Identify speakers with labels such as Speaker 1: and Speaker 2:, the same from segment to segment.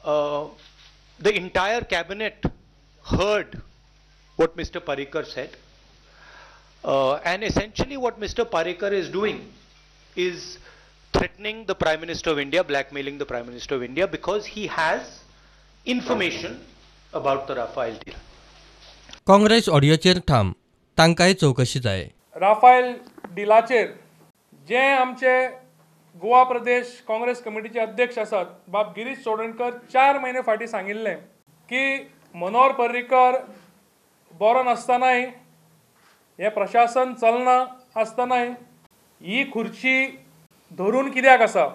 Speaker 1: uh, the entire cabinet heard what Mr. Parrikar said. And essentially what Mr. Parrikar is doing is threatening the Prime Minister of India, blackmailing the Prime Minister of India, because he has information about the Rafale deal.
Speaker 2: Congress ऑडियोचेर ठाम, तांकांय चौकशी जाय.
Speaker 3: Rafael डिलाचेर जे आमचे गोवा प्रदेश काँग्रेस कमिटीचे अध्यक्ष आसात बाब गिरीश चोडणकर 4 म्हयने फाटीं सांगिल्लें की मनोहर पर्रीकर बरो नासतनाय हे प्रशासन चलना आसतनाय ही खुर्ची धरून कित्याक आसा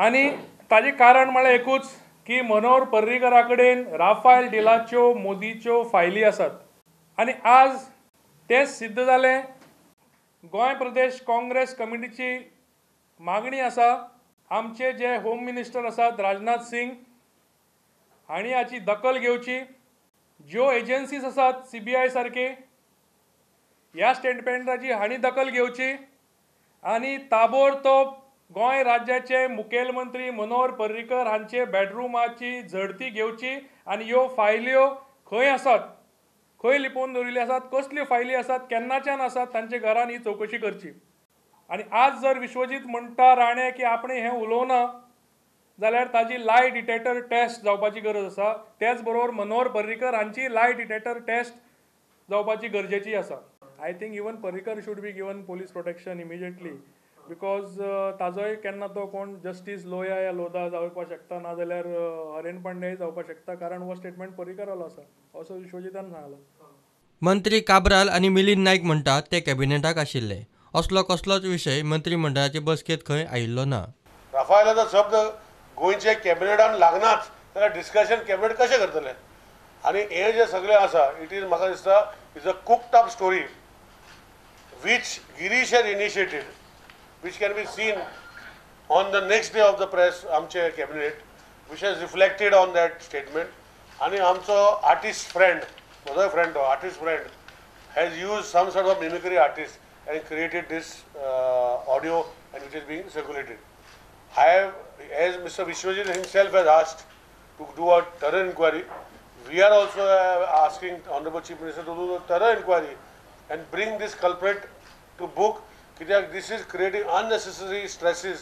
Speaker 3: आनी ताजें कारण म्हळ्यार एकूच की मनोहर पर्रीकरा कडेन राफायल डिलाच्यो मोदीच्यो फायली आसात आनी आज तें सिद्ध जालें. गोंय प्रदेश काँग्रेस कमिटीची मागणी आसा आमचे जे होम मिनिस्टर आसात राजनाथ सिंग हांणी हाची दखल घेवची. ज्यो एजन्सीज आसात CBI सारके ह्या स्टेटमेंटाची हांणी दखल घेवची आनी ताबडतोब गोंय राज्याचे मुखेलमंत्री मनोहर पर्रीकर हांचे बेडरूमाची झडती घेवची आनी ह्यो फायल्यो खंय आसात, खंय लिपोवन दवरिल्ल्यो आसात, कसल्यो फायली आसात, केन्नाच्यान आसात, तांचे घरान ही चवकशी करची. आनी आज जर विश्वजीत म्हणटा राणे की आपणे हें उलोवना जाल्यार ताजी लाय डिटेक्टर टेस्ट जावपाची गरज आसा. त्याच बरोबर मनोहर पर्रीकर हांची लाय डिटेक्टर टेस्ट जावपाची गरजेची आसा. I think even Parrikar should be given police protection immediately because ताजोय केन्ना तो कोण जस्टीस लोया या लोदा जावपाक शकता ना जाल्यार हरेन पांडेय जावपाक शकता कारण हो स्टेटमेंट पर्रीकरालो आसा असो विश्वजितान सांगलो.
Speaker 2: मंत्री काब्राल आनी मिलिंद नायक म्हणटात ते कॅबिनेटाक आशिल्ले. असलो कसलोच विशय मंत्रिमंडळाचे बसकेत खंय आयिल्लो ना.
Speaker 4: राफायलाचो शब्द गोंयचे कॅबिनेटान लागनाच जाल्यार डिस्कशन कॅबिनेट कशें करतले आनी हे जे सगळें आसा इट इज म्हाका दिसता is a cooked up story which Girish had initiated, which can be seen on the next day of the press, amche cabinet, which has reflected on that statement. And amcho artist friend, other friend, artist friend, has used some sort of mimicry artist and created this audio, and which is being circulated. I have, as Mr. Vishwajit himself has asked to do a thorough inquiry, we are also asking Honorable Chief Minister to do a thorough inquiry and bring this culprit to book. This is creating unnecessary stresses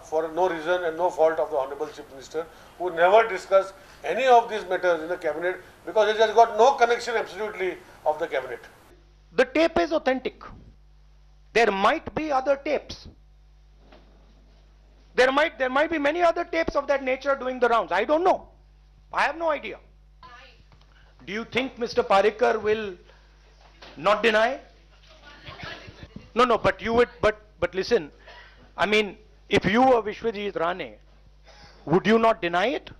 Speaker 4: for no reason and no fault of the Honorable Chief Minister, who never discussed any of these matters in the cabinet because it has got no connection absolutely of the cabinet.
Speaker 1: The tape is authentic. There might be other tapes. There might be many other tapes of that nature doing the rounds. I don't know. I have no idea. Do you think Mr. Parrikar will not deny? No, but you would, but listen, I mean, if you were Vishwajit Rane, would you not deny it?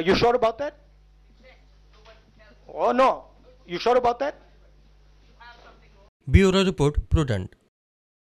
Speaker 1: You sure about that? Oh no, you sure about that?
Speaker 2: Bureau Report, Prudent.